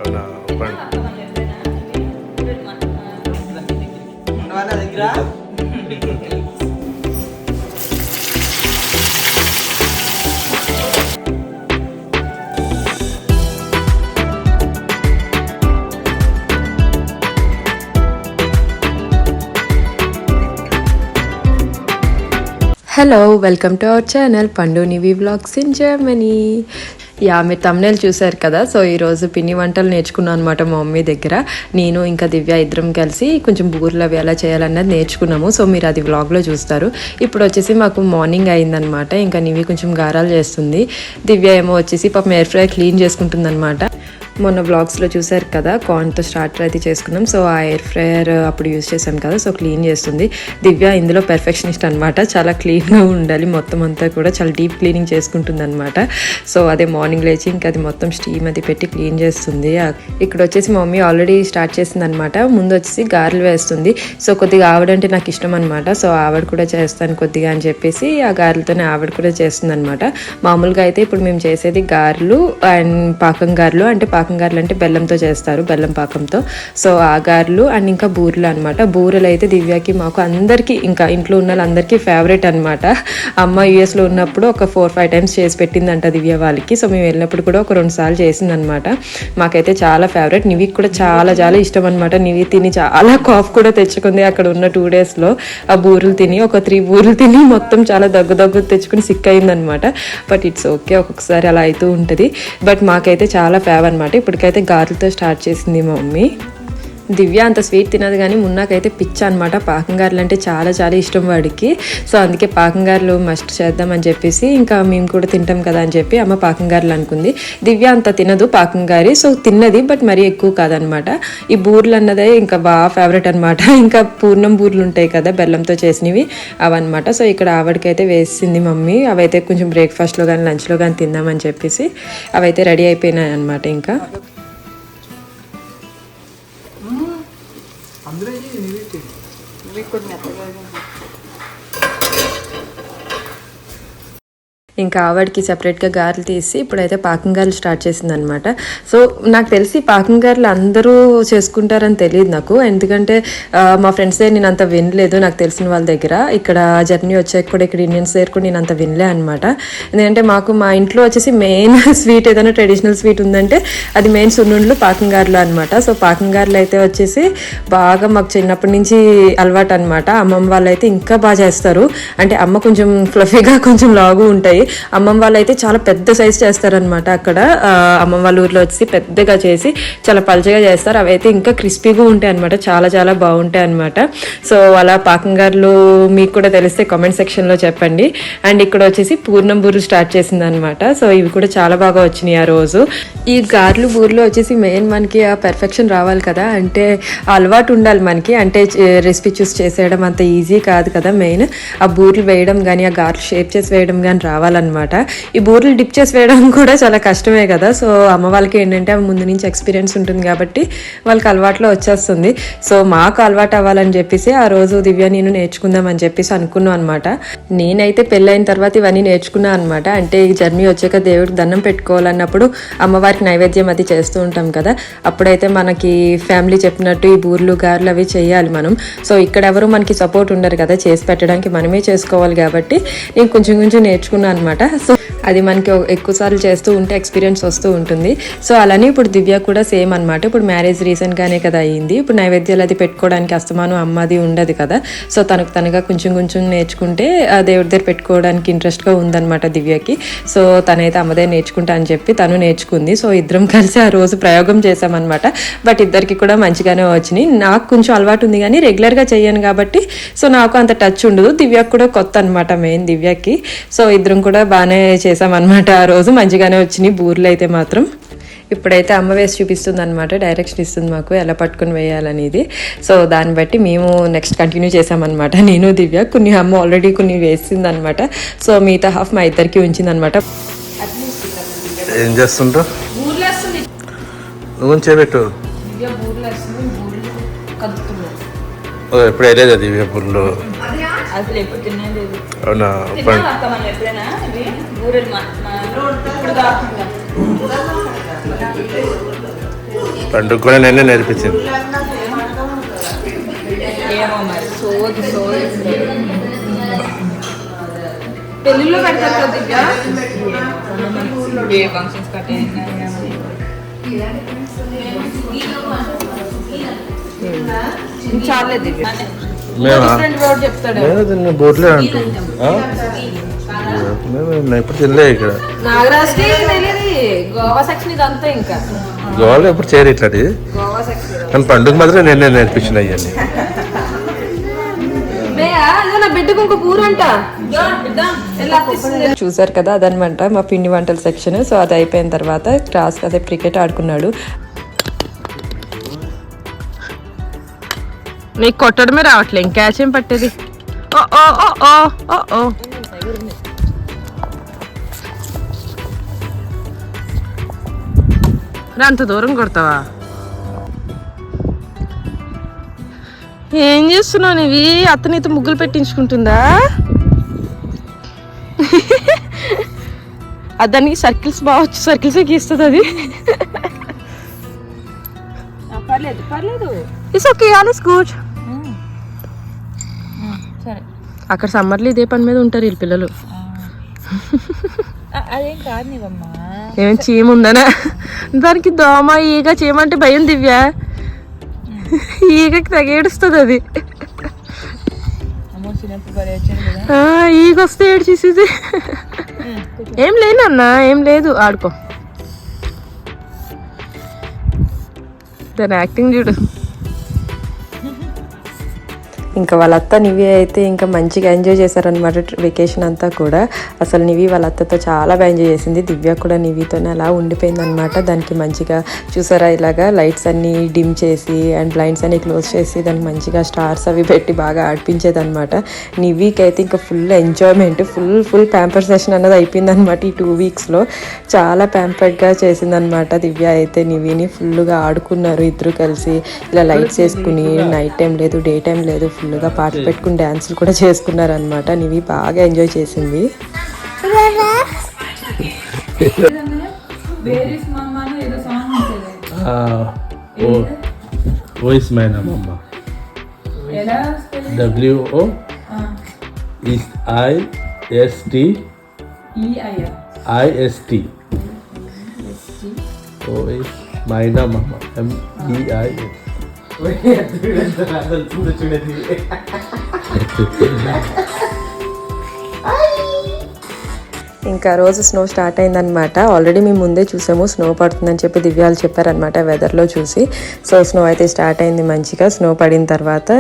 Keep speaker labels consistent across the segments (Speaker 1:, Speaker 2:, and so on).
Speaker 1: Hello, welcome to our channel పండు నివి vlogs in Germany. మీరు thumbnail చూసారు కదా. సో ఈరోజు పిండి వంటలు నేర్చుకున్నాను అనమాట మా మమ్మీ దగ్గర. నేను ఇంకా దివ్య ఇద్దరం కలిసి కొంచెం బూరెలు అవి ఎలా చేయాలన్నది నేర్చుకున్నాము. సో మీరు అది వ్లాగ్లో చూస్తారు. ఇప్పుడు వచ్చేసి మాకు మార్నింగ్ అయిందనమాట. ఇంకా నివి కొంచెం గారాలు చేస్తుంది, దివ్య ఏమో వచ్చేసి పాపం ఎయిర్ ఫ్రై క్లీన్ చేసుకుంటుంది అనమాట. మొన్న వ్లాగ్స్లో చూసారు కదా, కార్న్తో స్టార్టర్ అయితే చేసుకున్నాం. సో ఆ ఎయిర్ ఫ్రైయర్ అప్పుడు యూజ్ చేసాం కదా, సో క్లీన్ చేస్తుంది. దివ్య ఇందులో పెర్ఫెక్షనిస్ట్ అనమాట. చాలా క్లీన్గా ఉండాలి, మొత్తం అంతా కూడా చాలా డీప్ క్లీనింగ్ చేసుకుంటుంది అనమాట. సో అదే మార్నింగ్ లేచి ఇంకా అది మొత్తం స్టీమ్ అది పెట్టి క్లీన్ చేస్తుంది. ఇక్కడ వచ్చేసి మా మమ్మీ ఆల్రెడీ స్టార్ట్ చేసింది అనమాట. ముందు వచ్చేసి గారెలు వేస్తుంది. సో కొద్దిగా ఆవిడంటే నాకు ఇష్టం అనమాట. సో ఆవిడ కూడా చేస్తాను కొద్దిగా అని చెప్పేసి ఆ గారెలతోనే ఆవిడ కూడా చేస్తుంది అనమాట. మామూలుగా అయితే ఇప్పుడు మేము చేసేది గారెలు అండ్ పాకం గారెలు. అంటే పాకం గారెలు అంటే బెల్లంతో చేస్తారు, బెల్లం పాకంతో. సో ఆ గారెలు అండ్ ఇంకా బూరెలు అనమాట. బూరెలు అయితే దివ్యకి మాకు అందరికీ ఇంకా ఇంట్లో ఉన్న వాళ్ళందరికీ ఫేవరెట్ అనమాట. అమ్మ యూఎస్లో ఉన్నప్పుడు ఒక 4-5 టైమ్స్ చేసి పెట్టిందంట దివ్య వాళ్ళకి. సో మేము వెళ్ళినప్పుడు కూడా ఒక 2 సార్లు చేసిందనమాట. మాకైతే చాలా ఫేవరెట్. నివికి కూడా చాలా చాలా ఇష్టం అనమాట. నివి తిని చాలా కాఫ్ కూడా తెచ్చుకుంది అక్కడ ఉన్న 2 డేస్లో. ఆ బూరెలు తిని ఒక 3 బూరెలు తిని మొత్తం చాలా దగ్గు తెచ్చుకుని సిక్ అయిందనమాట. బట్ ఇట్స్ ఓకే, ఒక్కొక్కసారి అలా అవుతూ ఉంటుంది. బట్ మాకైతే చాలా ఫేవర్ అనమాట. ఇప్పటికైతే గారెలతో స్టార్ట్ చేసింది మా మమ్మీ. దివ్య అంత స్వీట్ తినదు కానీ మున్నాకైతే పిచ్చ అనమాట. పాకం గారెలు అంటే చాలా చాలా ఇష్టం వాడికి. సో అందుకే పాకం గారెలు మస్ట్ చేద్దామని చెప్పేసి ఇంకా మేము కూడా తింటాం కదా అని చెప్పి అమ్మ పాకం గారెలు అనుకుంది. దివ్య అంత తినదు పాకం గారి, సో తిన్నది బట్ మరీ ఎక్కువ కాదనమాట. ఈ బూర్లు అన్నదే ఇంకా బాగా ఫేవరెట్ అనమాట. ఇంకా పూర్ణం బూర్లు ఉంటాయి కదా బెల్లంతో చేసినవి, అవన్నమాట. సో ఇక్కడ ఆవిడకైతే వేసింది మమ్మీ. అవైతే కొంచెం బ్రేక్ఫాస్ట్లో కానీ లంచ్లో కానీ తిందామని చెప్పేసి అవైతే రెడీ అయిపోయినాయి అనమాట. ఇంకా ఇంకా ఆవిడకి సెపరేట్గా గారెలు తీసి ఇప్పుడైతే పాకం గారెలు స్టార్ట్ చేసిందనమాట. సో నాకు తెలిసి పాకం గారెలు అందరూ చేసుకుంటారని తెలియదు నాకు, ఎందుకంటే మా ఫ్రెండ్స్ దగ్గర నేను అంత వినలేదు. నాకు తెలిసిన వాళ్ళ దగ్గర ఇక్కడ జర్నీ వచ్చాక కూడా ఇక్కడ ఇండియన్స్ దగ్గర కూడా నేను అంత వినలే అనమాట. ఎందుకంటే మా ఇంట్లో వచ్చేసి మెయిన్ స్వీట్ ఏదైనా ట్రెడిషనల్ స్వీట్ ఉందంటే అది మెయిన్ సున్నుండ్లు పాకం గారెలు అనమాట. సో పాకం గారెలు అయితే వచ్చేసి బాగా మాకు చిన్నప్పటి నుంచి అలవాటు అనమాట. అమ్మమ్మ వాళ్ళు అయితే ఇంకా బాగా చేస్తారు. అంటే అమ్మ కొంచెం ఫ్లఫీగా కొంచెం లాగు ఉంటాయి, అమ్మమ్మ వాళ్ళు అయితే చాలా పెద్ద సైజ్ చేస్తారనమాట. అక్కడ అమ్మమ్మ వాళ్ళ ఊర్లో వచ్చి పెద్దగా చేసి చాలా పల్చగా చేస్తారు. అవి అయితే ఇంకా క్రిస్పీగా ఉంటాయి అనమాట, చాలా చాలా బాగుంటాయి అనమాట. సో అలా పాకం గారెలు మీకు కూడా తెలిస్తే కామెంట్ సెక్షన్లో చెప్పండి. అండ్ ఇక్కడ వచ్చేసి పూర్ణం బూరెలు స్టార్ట్ చేసింది అనమాట. సో ఇవి కూడా చాలా బాగా వచ్చినాయి ఆ రోజు. ఈ గారెలు బూరెలు వచ్చేసి మెయిన్ మనకి ఆ పెర్ఫెక్షన్ రావాలి కదా, అంటే అలవాటు ఉండాలి మనకి. అంటే రెసిపీ చూస్ చేసేయడం అంత ఈజీ కాదు కదా. మెయిన్ ఆ బూరెలు వేయడం కానీ ఆ గారెలు షేప్ చేసి వేయడం కానీ రావాలన్నమాట. ఈ బూరెలు డిప్ చేసి వేయడం కూడా చాలా కష్టమే కదా. సో అమ్మ వాళ్ళకి ఏంటంటే అవి ముందు నుంచి ఎక్స్పీరియన్స్ ఉంటుంది కాబట్టి వాళ్ళకి అలవాట్లో వచ్చేస్తుంది. సో మాకు అలవాటు అవ్వాలని చెప్పేసి ఆ రోజు దివ్య నేను నేర్చుకుందాం అని చెప్పేసి అనుకున్నాం అనమాట. నేనైతే పెళ్ళైన తర్వాత ఇవన్నీ నేర్చుకున్నా అనమాట. అంటే ఈ జర్నీ వచ్చాక దేవుడికి దండం పెట్టుకోవాలన్నప్పుడు అమ్మవారికి నైవేద్యం అది చేస్తూ ఉంటాం కదా, అప్పుడైతే మనకి ఫ్యామిలీ చెప్పినట్టు ఈ బూరెలు గారెలు అవి చేయాలి మనం. సో ఇక్కడ ఎవరు మనకి సపోర్ట్ ఉండరు కదా, చేసి పెట్టడానికి మనమే చేసుకోవాలి కాబట్టి నేను కొంచెం కొంచెం నేర్చుకున్నాను అనమాట. సో అది మనకి ఎక్కువసార్లు చేస్తూ ఉంటే ఎక్స్పీరియన్స్ వస్తూ ఉంటుంది. సో అలానే ఇప్పుడు దివ్య కూడా సేమ్ అనమాట. ఇప్పుడు మ్యారేజ్ రీసెంట్గానే కదా అయ్యింది. ఇప్పుడు నైవేద్యాలు అది పెట్టుకోవడానికి అస్తమానం అమ్మది ఉండదు కదా. సో తనగా కొంచెం కొంచెం నేర్చుకుంటే ఆ దేవుడి దగ్గర పెట్టుకోవడానికి ఇంట్రెస్ట్గా ఉందన్నమాట దివ్యకి. సో తనైతే అమ్మదే నేర్చుకుంటా అని చెప్పి తను నేర్చుకుంది. సో ఇద్దరం కలిసి ఆ రోజు ప్రయోగం చేసామన్నమాట. బట్ ఇద్దరికి కూడా మంచిగానే వచ్చినాయి. నాకు కొంచెం అలవాటు ఉంది కానీ రెగ్యులర్గా చేయను కాబట్టి సో నాకు అంత టచ్ ఉండదు. దివ్యకి కూడా కొత్త అనమాట, మెయిన్ దివ్యకి. సో ఇద్దరం కూడా బాగానే చేసామన్నమాట. ఆ రోజు మంచిగానే వచ్చినాయి బూరెలు అయితే మాత్రం. ఇప్పుడైతే అమ్మ వేసి చూపిస్తుంది అనమాట, డైరెక్షన్ ఇస్తుంది మాకు ఎలా పట్టుకుని వేయాలనేది. సో దాన్ని బట్టి మేము నెక్స్ట్ కంటిన్యూ చేసామన్నమాట. నేను దివ్య కొన్ని అమ్మ ఆల్రెడీ కొన్ని వేసింది అనమాట. సో మిగతా హాఫ్ మా ఇద్దరికి ఉంచింది అనమాట.
Speaker 2: ఏం చేస్తుంటావు? నువ్వు చేపెట్టు. ఎప్పుడు వేయలేదు దివ్య బూరెలు? అవునా? పండుగ కూడా నేనే నేర్పించింది.
Speaker 3: ఏమో మరి పెళ్ళిలో పెడతారు కదా దివ్య, ఏ ఫంక్షన్స్ చాలే దివ్య చెప్తాడు.
Speaker 2: బోట్లే అంటుంది. నేను ఎప్పుడు తినలే ఇక్కడ.
Speaker 3: నాగరాజ్కి తెలియదు గోవా సెక్షన్ ఇదంతా. ఇంకా
Speaker 2: గోవాలో ఎప్పుడు చేయరు ఇట్లాంటి.
Speaker 3: గోవా సెక్షన్
Speaker 2: కానీ పండుగ మాత్రం నేనే నేర్పించిన అవన్నీ.
Speaker 3: నా బిడ్డకు ఇంకో కూర అంట.
Speaker 1: చూసారు కదా, అదనమాట మా పిండి వంటల సెక్షన్. సో అది అయిపోయిన తర్వాత క్లాస్ కాసేపు క్రికెట్ ఆడుకున్నాడు. నీకు కొట్టడమే రావట్లే, క్యాచ్ ఏం పట్టేది. ఓ ఓ ఓ ఓ ఓ ఓ అంత దూరం కొడతావా? ఏం చేస్తున్నావు నీవి? అతనితో ముగ్గులు పెట్టించుకుంటుందా? దానికి సర్కిల్స్ బాగా వచ్చు, సర్కిల్సే గీస్తుంది అది.
Speaker 3: పర్లేదు పర్లేదు,
Speaker 1: it's okay, all is good.
Speaker 3: సరే,
Speaker 1: అక్కడ సమ్మర్లో ఇదే పని మీద ఉంటారు వీళ్ళు పిల్లలు.
Speaker 3: అదేం కాదు నీవమ్మా.
Speaker 1: ఏమైనా చీమ ఉందనా? దానికి దోమ ఈగ చీమంటే భయం దివ్య. ఈగకి తెగేడుస్తుంది అది. ఈగ వస్తే ఏడ్చేసేది. ఏం లేనన్నా, ఏం లేదు, ఆడుకో. దాని యాక్టింగ్ చూడు. ఇంకా వాళ్ళ అత్త నివి అయితే ఇంకా మంచిగా ఎంజాయ్ చేశారనమాట వెకేషన్ అంతా కూడా. అసలు నివి వాళ్ళ అత్తతో చాలా బాగా ఎంజాయ్ చేసింది. దివ్య కూడా నివితోనే అలా ఉండిపోయింది అనమాట. దానికి మంచిగా చూసారా, ఇలాగా లైట్స్ అన్నీ డిమ్ చేసి అండ్ బ్లైండ్స్ అన్నీ క్లోజ్ చేసి దానికి మంచిగా స్టార్స్ అవి పెట్టి బాగా ఆడిపించేది అనమాట. నివికి అయితే ఇంకా full enjoyment, full pamper session అన్నది అయిపోయింది అనమాట. ఈ 2 వీక్స్లో చాలా ప్యాంపర్డ్గా చేసిందనమాట దివ్య అయితే. నివిని ఫుల్గా ఆడుకున్నారు ఇద్దరు కలిసి. ఇలా లైట్స్ వేసుకుని నైట్ టైం లేదు, డే టైం లేదు, ఫుల్గా పాటలు పెట్టుకుని డ్యాన్సులు కూడా చేసుకున్నారనమాట. నివి బాగా ఎంజాయ్ చేసింది. ఇంకా రోజు స్నో స్టార్ట్ అయిందనమాట. ఆల్రెడీ మేము ముందే చూసాము స్నో పడుతుందని చెప్పి దివ్యాలు చెప్పారనమాట వెదర్లో చూసి. సో స్నో అయితే స్టార్ట్ అయింది మంచిగా. స్నో పడిన తర్వాత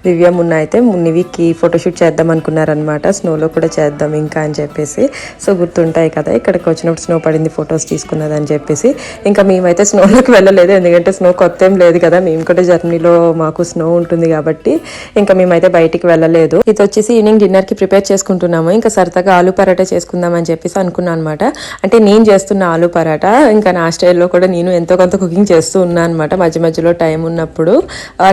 Speaker 1: దివ్య మున్న అయితే నివికి ఫోటోషూట్ చేద్దాం అనుకున్నారనమాట. స్నోలో కూడా చేద్దాం ఇంకా అని చెప్పేసి. సో గుర్తుంటాయి కదా, ఇక్కడికి వచ్చినప్పుడు స్నో పడింది ఫొటోస్ తీసుకున్నదని చెప్పేసి. ఇంకా మేమైతే స్నోలోకి వెళ్ళలేదు, ఎందుకంటే స్నో కొత్త ఏం లేదు కదా. మేము కూడా జర్నీలో మాకు స్నో ఉంటుంది కాబట్టి ఇంకా మేమైతే బయటికి వెళ్ళలేదు. ఇది వచ్చేసి ఈవినింగ్ డిన్నర్కి ప్రిపేర్ చేసుకుంటున్నాము. ఇంకా సరదాగా ఆలు పరాటా చేసుకుందామని చెప్పేసి అనుకున్నాను అనమాట. అంటే నేను చేస్తున్న ఆలు పరాటా, ఇంకా నా స్టైల్లో కూడా నేను ఎంతో కొంత కుకింగ్ చేస్తూ ఉన్నాను అనమాట. మధ్య మధ్యలో టైం ఉన్నప్పుడు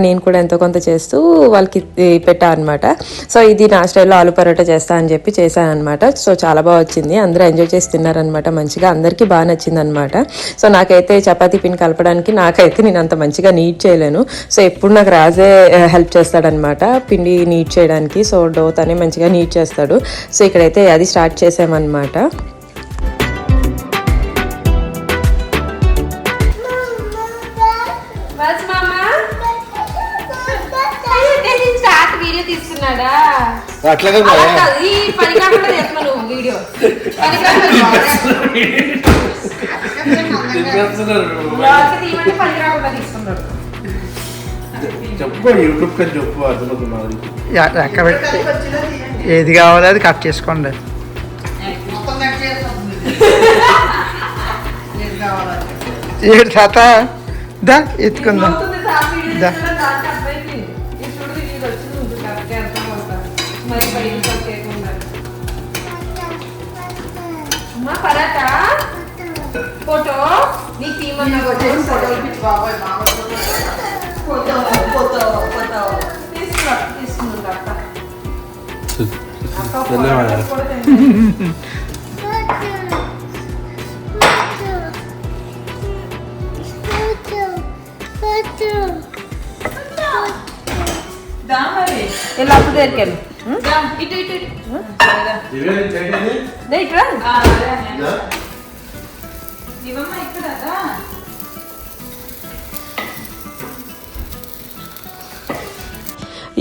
Speaker 1: నేను కూడా ఎంతో కొంత చేస్తూ వాళ్ళకి పెట్టా అనమాట. సో ఇది నా స్టైల్లో ఆలు పరాటా చేస్తా అని చెప్పి చేశాను అనమాట. సో చాలా బాగా వచ్చింది, అందరూ ఎంజాయ్ చేసి తిన్నారనమాట మంచిగా. అందరికీ బాగా నచ్చింది అనమాట. సో నాకైతే చపాతీ పిండి కలపడానికి నాకైతే నేను అంత మంచిగా నీట్ చేయలేను. సో ఎప్పుడు నాకు రాజే హెల్ప్ చేస్తాడనమాట పిండి నీట్ చేయడానికి. సో డో తనే మంచిగా నీట్ చేస్తాడు. సో ఇక్కడైతే అది స్టార్ట్ చేసామన్నమాట.
Speaker 4: ఏది కావాలో అది కట్ చేసుకోండి. ఏడు తాత దా ఎత్తుకుందాం దా.
Speaker 3: ఫోటో నీకు తీమన్నా ఇలా అప్పుడు దగ్గరికి వెళ్ళు ఇటు ఇటు ఇటురా ఇవమ్మ ఇక్కడ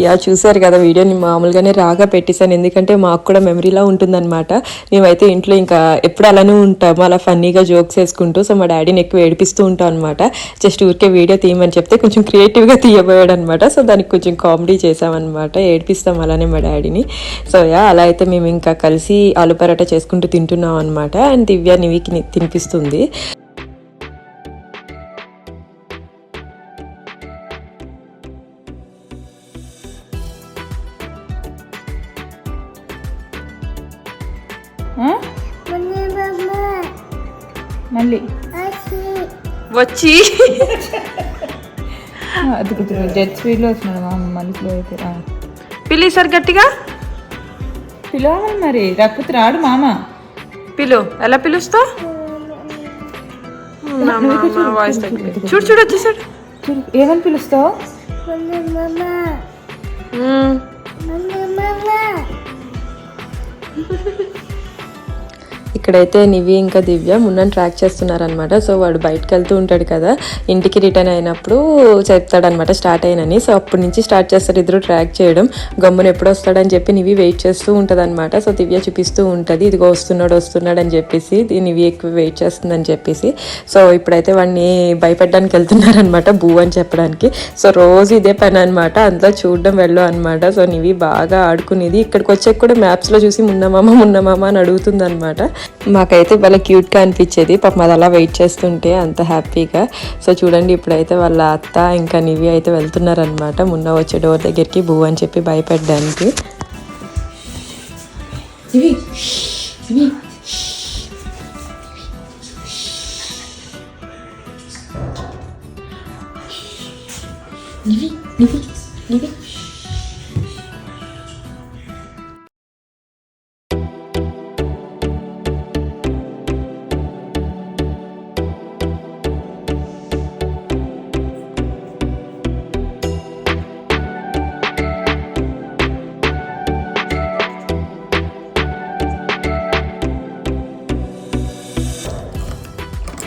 Speaker 1: యా చూసారు కదా వీడియోని మామూలుగానే రాగా పెట్టేశాను, ఎందుకంటే మాకు కూడా మెమరీలా ఉంటుందన్నమాట. మేమైతే ఇంట్లో ఇంకా ఎప్పుడు అలానే ఉంటాము, అలా ఫన్నీగా జోక్స్ వేసుకుంటూ. సో మా డాడీని ఎక్కువ ఏడిపిస్తూ ఉంటాం అనమాట. జస్ట్ ఊరికే వీడియో తీయమని చెప్తే కొంచెం క్రియేటివ్గా తీయబోయాడు అనమాట. సో దానికి కొంచెం కామెడీ చేసామన్నమాట, ఏడిపిస్తాం అలానే మా డాడీని. సో యా అలా అయితే మేము ఇంకా కలిసి ఆలు పరాటా చేసుకుంటూ తింటున్నాం అనమాట. అండ్ దివ్య నివికి తినిపిస్తుంది.
Speaker 3: మళ్ళీ
Speaker 1: వచ్చి
Speaker 3: అది కొంచెం జెట్ స్పీడ్లో వచ్చినాడు మా మళ్ళీ స్లో అయితే
Speaker 1: పిలిసారు గట్టిగా
Speaker 3: పిలవాలి మరి, రాకపోతే రాడు మామ.
Speaker 1: పిలు, ఎలా పిలుస్తావు? చూడు చూడు వచ్చేసాడు.
Speaker 3: చూడు ఏమని పిలుస్తావు?
Speaker 1: ఇక్కడైతే నివి ఇంకా దివ్య మున్నని ట్రాక్ చేస్తున్నారనమాట. సో వాడు బయటకు వెళ్తూ ఉంటాడు కదా, ఇంటికి రిటర్న్ అయినప్పుడు చెప్తాడనమాట స్టార్ట్ అయినని. సో అప్పటి నుంచి స్టార్ట్ చేస్తారు ఇద్దరు ట్రాక్ చేయడం. గమ్మున ఎప్పుడు వస్తాడని చెప్పి నివి వెయిట్ చేస్తూ ఉంటుంది అనమాట. సో దివ్య చూపిస్తూ ఉంటుంది, ఇదిగో వస్తున్నాడు అని చెప్పేసి, నివి ఎక్కువ వెయిట్ చేస్తుందని చెప్పేసి. సో ఇప్పుడైతే వాడిని భయపెట్టడానికి వెళ్తున్నారనమాట, బూ అని చెప్పడానికి. సో రోజు ఇదే పని అనమాట, అంతా చూడడం వెళ్ళు అనమాట. సో నివి బాగా ఆడుకునేది. ఇక్కడికి వచ్చాక కూడా మ్యాప్స్లో చూసి మున్నమామ అని అడుగుతుంది అనమాట. మాకైతే వాళ్ళ క్యూట్గా అనిపించేది పాపం, అది అలా వెయిట్ చేస్తుంటే అంత హ్యాపీగా. సో చూడండి ఇప్పుడైతే వాళ్ళ అత్త ఇంకా నివి అయితే వెళ్తున్నారనమాట మున్న వచ్చే డోర్ దగ్గరికి బూ అని చెప్పి భయపెట్టడానికి.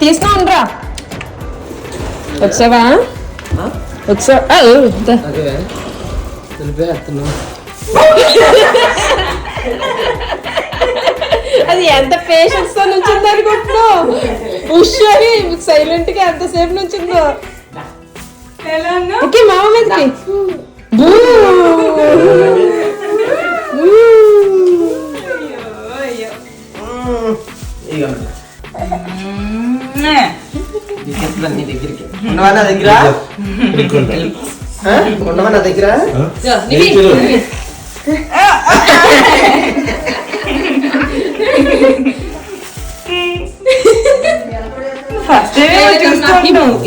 Speaker 1: తీసుకురా వచ్చావా? అది ఎంత పేషెన్స్ తో నుంచింది అనుకుంటున్నావు? ఉషారి సైలెంట్ గా ఎంతసేపు నుంచిందో. ఓకే మామ మీదకి
Speaker 4: దగ్గర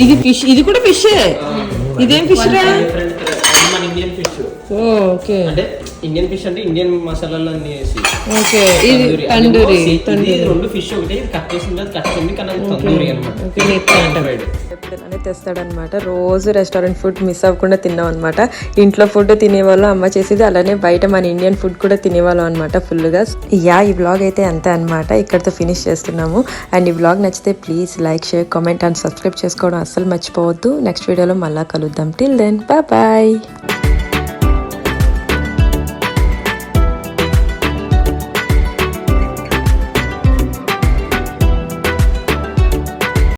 Speaker 1: ఇది ఫిష్, ఇది కూడా ఫిష్. ఇదేం ఫిష్ రా?
Speaker 5: Indian fish.
Speaker 1: ఓకే,
Speaker 5: అంటే ఇండియన్ ఫిష్ అంటే ఇండియన్ మసాలాలు అన్ని వేసి.
Speaker 1: ఓకే, ఇది తందూరి.
Speaker 5: రెండు ఫిష్ ఒకటి కట్ చేసింది, కట్ చేసింది కానీ తందూరి అన్నమాట.
Speaker 1: ఎప్పుడైనా తెస్తాడనమాట. రోజు రెస్టారెంట్ ఫుడ్ మిస్ అవ్వకుండా తిన్నాం అనమాట. ఇంట్లో ఫుడ్ తినేవాళ్ళం అమ్మ చేసేది, అలానే బయట మన ఇండియన్ ఫుడ్ కూడా తినేవాళ్ళం అనమాట ఫుల్గా. ఈ వ్లాగ్ అయితే అంతే అనమాట, ఇక్కడితో ఫినిష్ చేస్తున్నాము. అండ్ ఈ వ్లాగ్ నచ్చితే please like, share, comment and subscribe చేసుకోవడం అస్సలు మర్చిపోవద్దు. నెక్స్ట్ వీడియోలో మళ్ళీ కలుద్దాం. Till then bye.